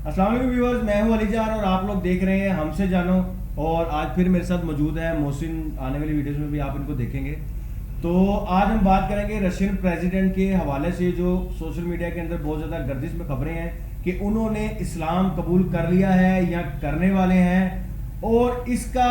السلام علیکم ویورز، میں ہوں علی جان اور آپ لوگ دیکھ رہے ہیں ہم سے جانو. اور آج پھر میرے ساتھ موجود ہے محسن. آنے والی ویڈیوز میں بھی آپ ان کو دیکھیں گے. تو آج ہم بات کریں گے رشین پریزیڈنٹ کے حوالے سے جو سوشل میڈیا کے اندر بہت زیادہ گردش میں خبریں ہیں کہ انہوں نے اسلام قبول کر لیا ہے یا کرنے والے ہیں، اور اس کا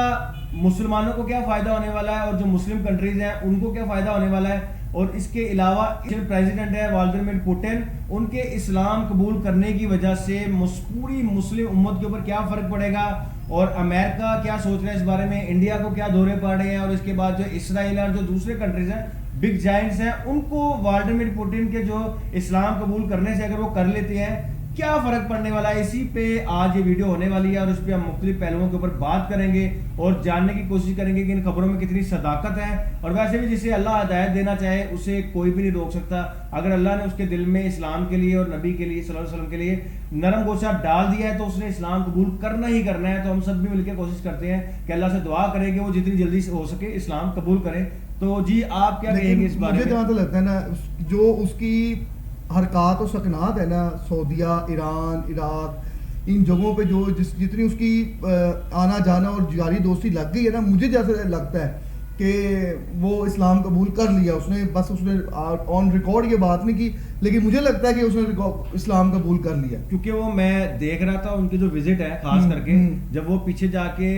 مسلمانوں کو کیا فائدہ ہونے والا ہے اور جو مسلم کنٹریز ہیں ان کو کیا فائدہ ہونے والا ہے. اور اس کے علاوہ پریزیڈنٹ ہے ولادیمیر پوٹن، ان کے اسلام قبول کرنے کی وجہ سے پوری مسلم امت کے اوپر کیا فرق پڑے گا، اور امریکہ کیا سوچ رہا ہے اس بارے میں، انڈیا کو کیا دورے پڑ رہے ہیں، اور اس کے بعد جو اسرائیل اور جو دوسرے کنٹریز ہیں بگ جائنٹس ہیں ان کو ولادیمیر پوٹن کے جو اسلام قبول کرنے سے اگر وہ کر لیتے ہیں کیا فرق پڑنے والا ہے. اسی پہ آج یہ ویڈیو ہونے والی ہے اور اس پہ ہم مختلف پہلوؤں کے اوپر بات کریں گے اور جاننے کی کوشش کریں گے کہ ان خبروں میں کتنی صداقت ہے. اور ویسے بھی جسے اللہ ہدایت دینا چاہے اسے کوئی بھی نہیں روک سکتا. اگر اللہ نے اس کے دل میں اسلام کے لیے اور نبی کے لیے صلی اللہ علیہ وسلم کے لیے نرم گوشہ ڈال دیا ہے تو اس نے اسلام قبول کرنا ہی کرنا ہے. تو ہم سب بھی مل کے کوشش کرتے ہیں کہ اللہ سے دعا کریں کہ وہ جتنی جلدی سے ہو سکے اسلام قبول کریں. تو جی آپ کیا کہیں گے اس بارے میں؟ مجھے جہاں تو لگتا ہے نا جو اس کی حرکات و سکنات ہے نا سعودیہ، ایران، عراق، ان جگہوں پہ جو جتنی اس کی آنا جانا اور یاری دوستی لگ گئی ہے نا، مجھے جیسے لگتا ہے کہ وہ اسلام قبول کر لیا اس نے. بس اس نے آن ریکارڈ یہ بات نہیں کی، لیکن مجھے لگتا ہے کہ اس نے اسلام قبول کر لیا. کیونکہ وہ میں دیکھ رہا تھا ان کی جو وزٹ ہے خاص کر کے جب وہ پیچھے جا کے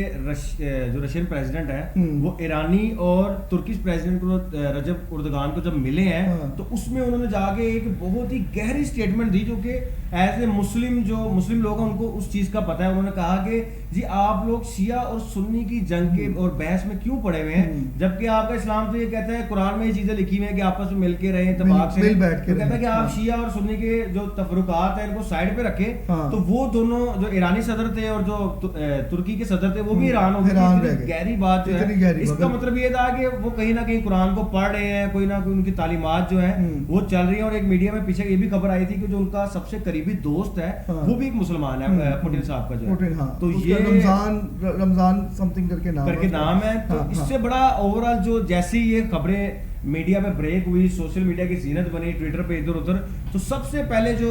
جو رشین پریزیڈنٹ ہے وہ ایرانی اور ترکش پریزیڈنٹ کو رجب اردگان کو جب ملے ہیں تو اس میں انہوں نے جا کے ایک بہت ہی گہری سٹیٹمنٹ دی جو کہ ایز اے مسلم جو مسلم لوگ ہیں ان کو اس چیز کا پتہ ہے. انہوں نے کہا کہ جی آپ لوگ شیعہ اور سنی کی جنگ کے اور بحث میں کیوں پڑے ہوئے ہیں، جبکہ آپ کا اسلام تو یہ کہتا ہے، قرآن میں یہ چیزیں لکھی ہوئی ہیں کہ آپس میں مل کے رہیں اتفاق سے. کہتا ہے کہ آپ شیعہ اور سنی کے جو تفرقات ہیں ان کو سائڈ پہ رکھے. تو وہ دونوں جو ایرانی صدر تھے اور جو ترکی کے صدر تھے وہ بھی ایران ہو گئے. گہری بات جو ہے اس کا مطلب یہ تھا کہ وہ کہیں نہ کہیں قرآن کو پڑھ رہے ہیں، کوئی نہ کوئی ان کی تعلیمات جو ہیں وہ چل رہی ہیں. اور ایک میڈیا میں پیچھے یہ بھی خبر آئی تھی کہ جو ان کا سب سے قریبی دوست ہے وہ بھی ایک مسلمان ہے، پوٹن صاحب کا جو ہے. تو یہ رمضان سم تھنگ کر کے نام ہے. تو اس سے بڑا اوور آل جو جیسی یہ خبریں میڈیا میں بریک ہوئی، سوشل میڈیا کی زینت بنی ٹویٹر پہ ادھر ادھر، تو سب سے پہلے جو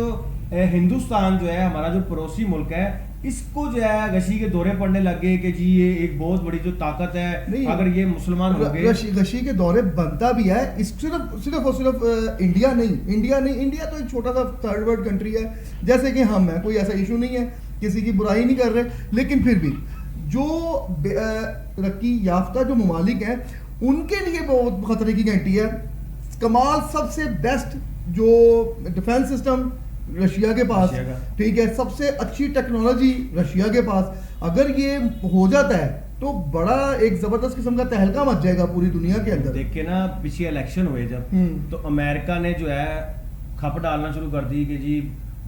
ہندوستان جو ہے ہمارا جو پڑوسی ملک ہے اس کو جو ہے غشی کے دورے پڑنے لگ گئے کہ جی یہ ایک بہت بڑی جو طاقت ہے اگر یہ مسلمان ہو گئے. غشی کے دورے بنتا بھی ہے، صرف اور صرف انڈیا نہیں. انڈیا تو ایک چھوٹا سا تھرڈ ورلڈ کنٹری ہے جیسے کہ ہم ہیں، کوئی ایسا ایشو نہیں ہے، کسی کی برائی نہیں کر رہے. لیکن پھر بھی جو ترقی یافتہ جو ممالک ہیں ان کے لیے بہت خطرے کی گھنٹی ہے. کمال سب سے بیسٹ جو ڈیفنس سسٹم رشیا کے پاس، ٹھیک ہے، سب سے اچھی ٹیکنالوجی رشیا کے پاس. اگر یہ ہو جاتا ہے تو بڑا ایک زبردست قسم کا تہلکہ مچ جائے گا پوری دنیا کے اندر. دیکھیں نا پیچھے الیکشن ہوئے جب تو امریکہ نے جو ہے کھپ ڈالنا شروع کر دی کہ جی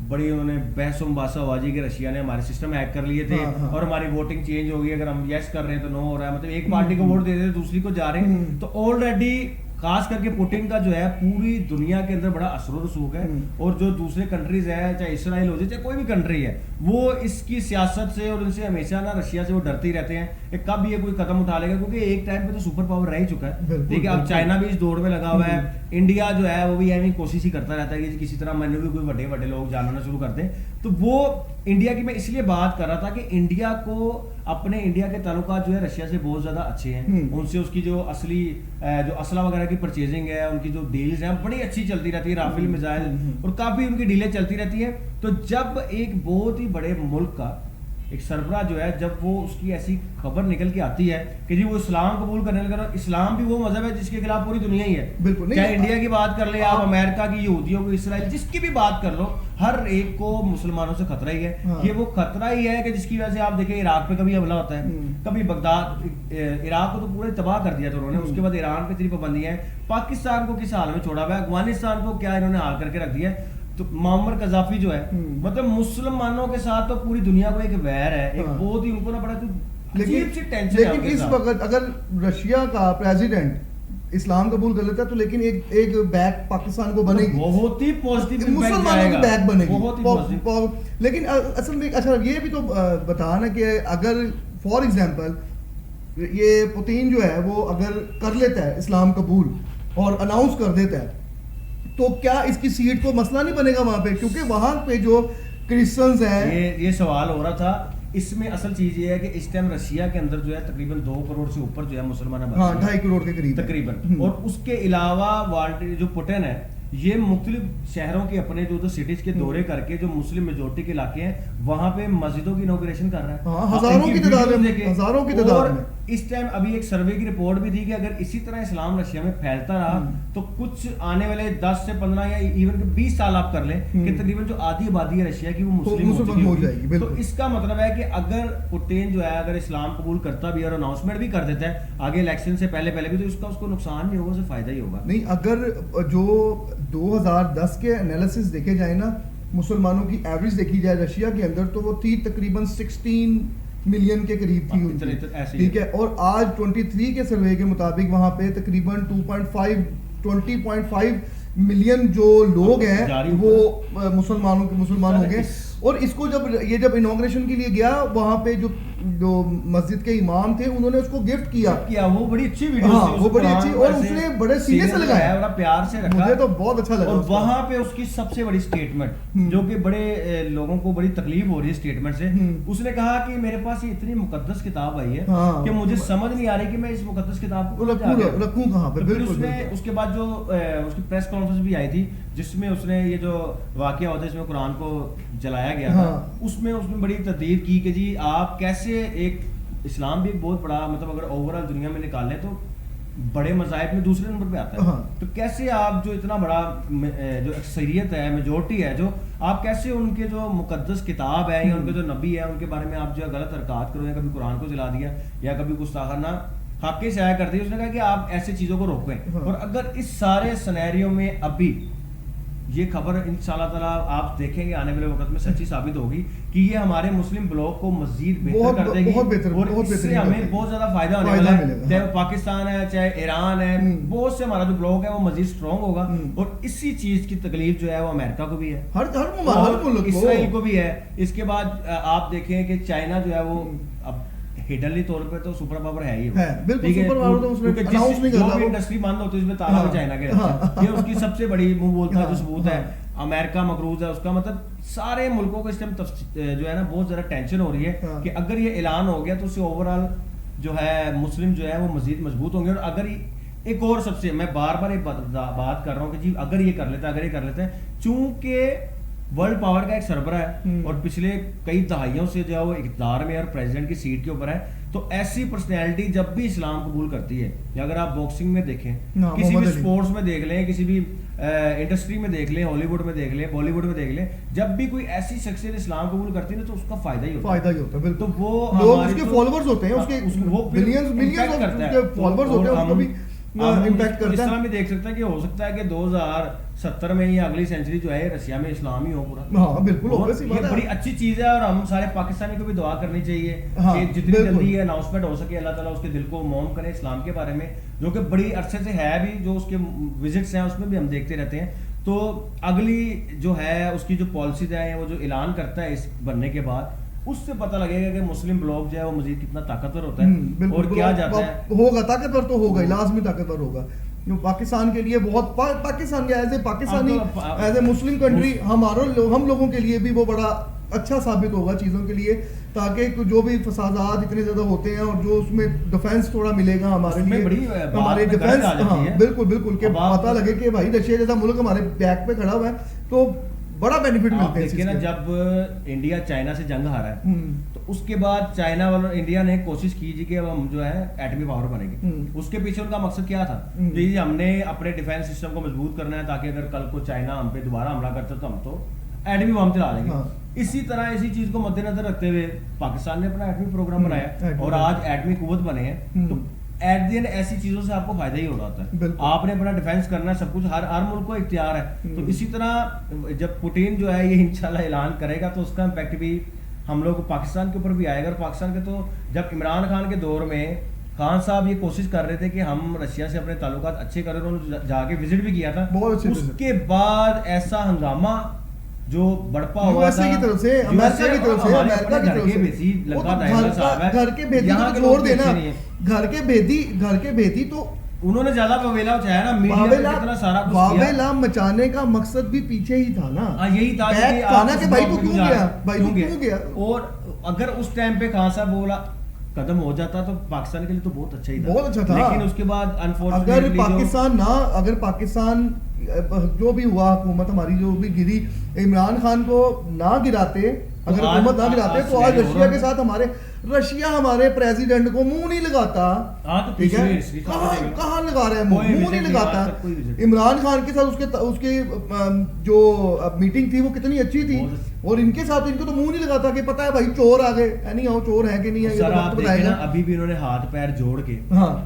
بڑی انہوں نے بحث و مباحثہ ہوا جی کہ رشیا نے ہمارے سسٹم ہیک کر لیے تھے اور ہماری ووٹنگ چینج ہو گئی، اگر ہم یس کر رہے ہیں تو نو ہو رہا ہے، مطلب ایک پارٹی کو ووٹ دے رہے ہیں دوسری کو جا رہے ہیں. تو آلریڈی خاص کر کے پوٹن کا جو ہے پوری دنیا کے اندر بڑا اثر و رسوخ ہے. اور جو دوسرے کنٹریز ہیں چاہے اسرائیل ہو جائے چاہے کوئی بھی کنٹری ہے وہ اس کی سیاست سے اور ان سے ہمیشہ نا رشیا سے وہ ڈرتے ہی رہتے ہیں کہ کب یہ کوئی قدم اٹھا لے گا، کیونکہ ایک ٹائم پہ تو سپر پاور رہ ہی چکا ہے. ٹھیک ہے، اب چائنا بھی اس دوڑ میں لگا ہوا ہے، انڈیا جو ہے وہ بھی ایویں کوشش ہی کرتا رہتا ہے کہ کسی طرح میں نے بھی کوئی بڑے بڑے لوگ جاننا شروع کر دیں. تو وہ انڈیا کی میں اس لیے بات کر رہا تھا کہ انڈیا کو اپنے انڈیا کے تعلقات جو ہے رشیا سے بہت زیادہ اچھے ہیں. ان سے اس کی جو اصلی جو اسلحہ وغیرہ کی پرچیزنگ ہے، ان کی جو ڈیلز ہیں بڑی اچھی چلتی رہتی ہے، رافیل میزائل اور کافی ان کی ڈیلیں چلتی رہتی ہے. تو جب ایک بہت ہی بڑے ملک کا ایک سربراہ جو ہے جب وہ اس کی ایسی خبر نکل کے آتی ہے کہ جی وہ اسلام قبول کرنے لگا، اسلام بھی وہ مذہب ہے جس کے خلاف پوری دنیا ہی ہے. بالکل، چاہے انڈیا کی بات کر لیں آپ، امریکہ کی، یہودیوں کی، اسرائیل، جس کی بھی بات کر لو، ہر ایک کو مسلمانوں سے خطرہ ہی ہے. یہ وہ خطرہ ہی ہے کہ جس کی وجہ سے آپ دیکھیں عراق پہ کبھی حملہ ہوتا ہے، کبھی بغداد، عراق کو تو پورے تباہ کر دیا تھا انہوں نے، اس کے بعد ایران پہ اتنی پابندیاں ہیں، پاکستان کو کس حال میں چھوڑا ہوا ہے، افغانستان کو کیا انہوں نے حال کر کے رکھ دیا ہے. تو معمر قذافی جو ہے مطلب مسلمانوں کے ساتھ تو پوری دنیا کو ایک ویر ہے، ایک بہت ہی ان کو نہ بڑا عجیب سی ٹینشن ہے. لیکن اس وقت اگر رشیا کا پریزیڈنٹ اسلام قبول کر لیتا ہے تو لیکن ایک بیک پاکستان کو بنے گی، بہت ہی پازیٹیو مسلمانوں کی بیک بنے گی، بہت ہی پازیٹیو. لیکن اصل میں اچھا یہ بھی تو بتانا کہ اگر فار ایگزامپل یہ پوتین جو ہے وہ اگر کر لیتا ہے اسلام قبول اور اناؤنس کر دیتا ہے تو کیا اس کی سیٹ کو مسئلہ نہیں بنے گا وہاں پہ؟ کیونکہ وہاں پہ جو کرسچنز ہیں. یہ سوال ہو رہا تھا. اس میں اصل چیز یہ ہے کہ اس ٹائم رشیا کے اندر جو ہے تقریباً 2 کروڑ سے اوپر جو ہے مسلمان آبادی. ہاں 2.5 کروڑ کے قریب تقریباً. اور اس کے علاوہ جو پوٹن ہے یہ مختلف شہروں کے اپنے جو سٹیز کے دورے کر کے جو مسلم میجورٹی کے علاقے ہیں وہاں پہ مسجدوں کی انوگریشن کر رہا ہے. ہزاروں کی تعداد میں. اس ٹائم ابھی ایک سروے کی رپورٹ بھی تھی کہ اگر اسی طرح اسلام رشیا میں پھیلتا رہا تو کچھ آنے والے 10 سے 15 یا ایون 20 سال آپ کر لیں کہ تقریباً جو آدھی آبادی ہے رشیا کی وہ مسلم ہو جائے گی. تو اس کا مطلب ہے کہ اگر پوٹین جو ہے اگر اسلام قبول کرتا بھی اور اناؤنسمنٹ بھی کر دیتا ہے آگے الیکشن سے پہلے بھی تو اس کو نقصان نہیں ہوگا, اسے فائدہ ہی ہوگا. نہیں, اگر جو 2010 کے انالیسس دیکھے جائیں نا, مسلمانوں کی ایوریج دیکھی جائے رشیا کے اندر تو وہ تھی تقریباً 16 ملین کے قریب تھی ان کی, ٹھیک ہے. اور آج 23 کے سروے کے مطابق وہاں پہ تقریباً 20.5 ملین جو لوگ ہیں وہ مسلمان ہو گئے. اور اس کو جب انوگریشن کے لیے گیا وہاں پہ جو مسجد کے امام تھے انہوں نے اس کو گفٹ کیا. وہ بڑی اچھی ویڈیو تھی, وہ بڑی اچھی, اور اس نے بڑے سینے سے لگایا, بڑا پیار سے رکھا, مجھے تو بہت اچھا لگا. اور وہاں پہ اس کی سب سے بڑی اسٹیٹمنٹ جو کہ بڑے لوگوں کو بڑی تکلیف ہو رہی ہے اسٹیٹمنٹ سے, اس نے کہا کہ میرے پاس یہ اتنی مقدس کتاب آئی ہے کہ مجھے سمجھ نہیں آ رہی کہ میں اس مقدس کتاب کو رکھوں کہاں پہ. اس کے بعد جو اس کی پریس کانفرنس بھی آئی تھی جس میں اس نے یہ جو واقعہ ہوتا ہے اس میں قرآن کو جلایا گیا تھا, اس میں بڑی تردید کی کہ جی آپ کیسے ایک اسلام بھی بہت بڑا مطلب اگر اوور آل دنیا میں نکالیں تو بڑے مذاہب میں دوسرے نمبر پہ آتا ہے, تو کیسے آپ جو اتنا بڑا جو اکثریت ہے میجورٹی ہے جو آپ کیسے ان کے جو مقدس کتاب ہے یا ان کے جو نبی ہے ان کے بارے میں آپ جو غلط حرکات کرو, یا کبھی قرآن کو جلا دیا یا کبھی گستاخانہ حق شائع کر دی. اس نے کہا کہ آپ ایسی چیزوں کو روکیں. اور اگر اس سارے سنیریو میں ابھی یہ خبر انشاءاللہ تعالیٰ آپ دیکھیں گے آنے والے وقت میں سچی ثابت ہوگی کہ یہ ہمارے مسلم بلاک کو مزید بہتر کر دے گی, اور اس سے ہمیں بہت زیادہ فائدہ ہونے والا ہے. چاہے وہ پاکستان ہے چاہے ایران ہے, بہت سے ہمارا جو بلاک ہے وہ مزید اسٹرانگ ہوگا. اور اسی چیز کی تکلیف جو ہے وہ امریکہ کو بھی ہے, اسرائیل کو بھی ہے. اس کے بعد آپ دیکھیں کہ چائنا جو ہے وہ اب ہڈنلی طور پہ تو سپر پاور ہے ہی, جو بھی انڈسٹری بند ہوتی ہے اس میں تالا بھی چائنا کے رہتا ہے, یہ اس کی سب سے بڑی منہ بولتا ہے جو ثبوت ہے. امریکہ مقروض ہے, اس کا مطلب سارے ملکوں کو اس ٹائم جو ہے نا بہت زیادہ ٹینشن ہو رہی ہے کہ اگر یہ اعلان ہو گیا تو اس سے اوور آل جو ہے مسلم جو ہے وہ مزید مضبوط ہوں گے. اور اگر ایک اور سب سے میں بار بار ایک بات کر رہا ہوں کہ جی اگر یہ کر لیتا ہے چونکہ ورلڈ پاور کا ایک سربراہ ہے اور پچھلے کئی دہائیوں سے جو ہے وہ اقتدار میں اور پریزیڈنٹ کی سیٹ کے اوپر ہے, تو ایسی پرسنالٹی جب بھی اسلام قبول کرتی ہے, یا اگر آپ باکسنگ میں دیکھیں, کسی بھی سپورٹس میں دیکھ لیں, کسی بھی انڈسٹری میں دیکھ لیں, ہالی ووڈ میں دیکھ لیں, بالی ووڈ میں دیکھ لیں, جب بھی کوئی ایسی شخصیت اسلام قبول کرتی ہے نا تو اس کا فائدہ ہی ہوتا ہے. تو وہ لوگ اس کے فالوورز ہوتے ہیں, اس کے ملینز فالوورز ہوتے ہیں, اس کو بھی امپیکٹ کرتا ہے. اس طرح بھی دیکھ سکتا ہے کہ ہو سکتا ہے کہ 2070 میں یا اگلی سینچری جو ہے رشیا میں اسلام ہی ہو پورا. ہاں بالکل, یہ بڑی اچھی چیز ہے, اور ہم سارے پاکستانی کو بھی دعا کرنی چاہیے کہ جتنی جلدی یہ اناؤنسمنٹ ہو سکے اللہ تعالیٰ اس کے دل کو موم کرے اسلام کے بارے میں, جو کہ بڑی عرصے سے ہے بھی, جو اس کے وزٹس ہیں اس میں بھی ہم دیکھتے رہتے ہیں. تو اگلی جو ہے اس کی جو پالیسیز ہیں وہ جو اعلان کرتا ہے اس بننے کے بعد, اس سے پتہ لگے گا کہ مسلم بلاک جو ہے وہ مزید کتنا طاقتور ہوتا ہے اور کیا جاتا ہے. ہوگا طاقتور, تو ہوگا لازمی طاقتور ہوگا. پاکستان کے لیے بہت, پاکستان کے as a Pakistani as a Muslim country ہم لوگوں کے لیے بھی وہ بڑا اچھا ثابت ہوگا چیزوں کے لیے, تاکہ جو بھی فسادات اتنے زیادہ ہوتے ہیں اور جو اس میں ڈیفینس تھوڑا ملے گا ہمارے لیے, ہمارے ڈیفینس, ہاں بالکل کہ پتہ لگے کہ بھائی رشیا جیسا ملک ہمارے بیک پہ کھڑا ہوا ہے تو بڑا بینیفٹ ملتے ہیں. نا جب انڈیا چائنا سے جنگ ہارا ہے تو اس کے بعد چائنا والوں انڈیا نے کوشش کی جی کہ ہم جو ہے ایٹمی پاور بنے گے. اس کے پیچھے ان کا مقصد کیا تھا, جی ہم نے اپنے ڈیفینس سسٹم کو مضبوط کرنا ہے تاکہ اگر کل کو چائنا ہم پہ دوبارہ حملہ کرتا تو ہم تو ایٹمی بم چلا دیں گے. اسی طرح اسی چیز کو مد نظر رکھتے ہوئے پاکستان نے اپنا ایٹمی پروگرام بنایا اور آج ایٹمی قوت بنے ہیں. تو ایٹ دی اینڈ ایسی چیزوں سے آپ کو فائدہ ہی ہو رہا ہوتا ہے. آپ نے اپنا ڈیفینس کرنا ہے, سب کچھ ہر ملک کو اختیار ہے. تو اسی طرح جب پوٹین جو ہے یہ انشاءاللہ اعلان کرے گا تو اس کا امپیکٹ بھی ہم لوگ پاکستان کے اوپر بھی آئے گا. اور پاکستان کے تو جب عمران خان کے دور میں خان صاحب یہ کوشش کر رہے تھے کہ ہم رشیا سے اپنے تعلقات اچھے کریں, انہوں نے جا کے وزٹ بھی کیا تھا. اس کے بعد ایسا ہنگامہ جو بڑپا ہوا تھا کی طرف سے, امریکہ کی طرف سے, امریکہ کی طرف سے, گھر کے بھیدی چھوڑ دینا, گھر کے بھیدی تو انہوں نے زیادہ واویلا اٹھایا نا, میڈیا پہ کتنا سارا کچھ کیا. واویلا مچانے کا مقصد بھی پیچھے ہی تھا نا, یہی تھا کہ بھائی تو کیوں گیا, بھائی تو کیوں گیا. اور اگر اس ٹائم پہ خان صاحب بولا قدم ہو جاتا تو پاکستان کے لیے تو بہت اچھا ہی تھا, بہت اچھا تھا. لیکن اس کے بعد اگر پاکستان جو بھی ہوا, حکومت ہماری جو بھی گری, عمران خان کو نہ گراتے, اگر حکومت نہ گراتے تو آج رشیا کے ساتھ رشیا ہمارے پریزیڈنٹ کو منہ نہیں لگاتا. ٹھیک ہے, کہاں لگا رہے ہیں منہ نہیں لگاتا. عمران خان کے ساتھ اس کے جو میٹنگ تھی وہ کتنی اچھی تھی, اور ان کے ساتھ ان کو تو منہ نہیں لگاتا کہ پتہ ہے بھائی چور آ گئے, نہیں آؤ چور ہیں کہ نہیں ہے, یہ تو بتائے گا. ابھی بھی انہوں نے ہاتھ پیر جوڑ کے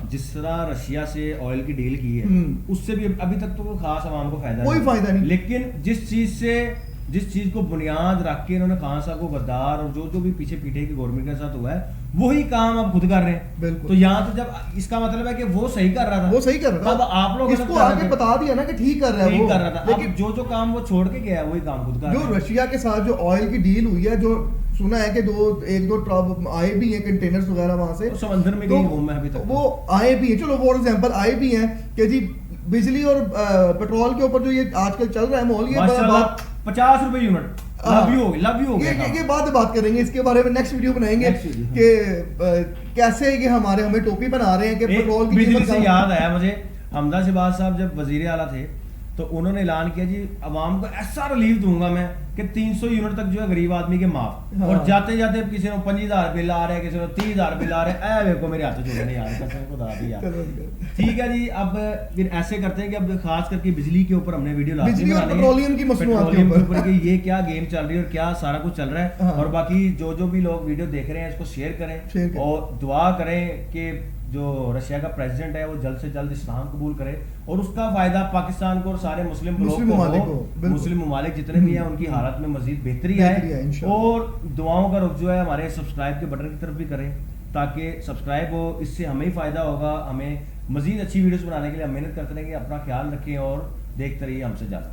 جس طرح رشیا سے آئل کی ڈیل کی ہے, اس سے بھی ابھی تک تو خاص عوام کو فائدہ کوئی فائدہ نہیں. لیکن جس چیز کو بنیاد رکھ کے انہوں نے خان صاحب کو غدار اور جو بھی پیچھے پیٹے کی گورنمنٹ کے ساتھ ہوا ہے وہی کام اب خود کر رہے ہیں. بالکل. تو یہاں تو جب اس کا مطلب ہے کہ وہ صحیح کر رہا تھا, اب آپ لوگ اس کو آگے بتا دیا نا کہ ٹھیک کر رہا ہے, وہ کر رہا تھا. لیکن جو کام وہ چھوڑ کے گیا وہی کام خود کر رہا ہے. جو رشیا کے ساتھ جو آئل کی ڈیل ہوئی ہے, جو سنا ہے کہ ایک دو آئے بھی ہیں کنٹینرز وغیرہ وہاں سے سمندر میں گئی ہوں میں ابھی تک, وہ آئے بھی ہیں, چلو فار ایگزامپل آئے بھی ہیں کہ جی بجلی اور پیٹرول کے اوپر جو یہ آج کل چل رہا ہے ماحول, یہ 50 روپے یونٹ یہ بات کریں گے, اس کے بارے میں نیکسٹ ویڈیو بنائیں گے کہ کیسے کہ ہمیں ٹوپی بنا رہے ہیں کہ پیٹرول کی بجلی سے یاد آیا مجھے, حمزہ شہباز صاحب جب وزیر اعلیٰ تھے تو انہوں نے اعلان کیا جی عوام کو ایسا ریلیف دوں گا میں کہ 300 یونٹ تک جو ہے غریب آدمی کے معاف, اور جاتے جاتے کسی نے 50,000 بل آ رہا ہے, کسی نے 30,000 بل آ رہا ہے, اے کو میرے ہاتھ جوڑے نہیں آ رہے. ٹھیک ہے جی, اب پھر ایسے کرتے ہیں کہ اب خاص کر کے بجلی کے اوپر ہم نے ویڈیو بجلی اور پیٹرولیم کی مصنوعات کے اوپر کہ یہ کیا گیم چل رہی ہے اور کیا سارا کچھ چل رہا ہے. اور باقی جو بھی لوگ ویڈیو دیکھ رہے ہیں اس کو شیئر کریں اور دعا کریں کہ جو رشیا کا پریزیڈنٹ ہے وہ جلد سے جلد اسلام قبول کرے اور اس کا فائدہ پاکستان کو اور سارے مسلم ممالک جتنے بھی ہیں ان کی حالت میں مزید بہتری آئے. اور دعاؤں کا رخ جو ہے ہمارے سبسکرائب کے بٹن کی طرف بھی کریں تاکہ سبسکرائب ہو, اس سے ہمیں ہی فائدہ ہوگا. ہمیں مزید اچھی ویڈیوز بنانے کے لیے ہم محنت کرتے رہیں گے. اپنا خیال رکھیں اور دیکھتے رہیے ہم سے زیادہ.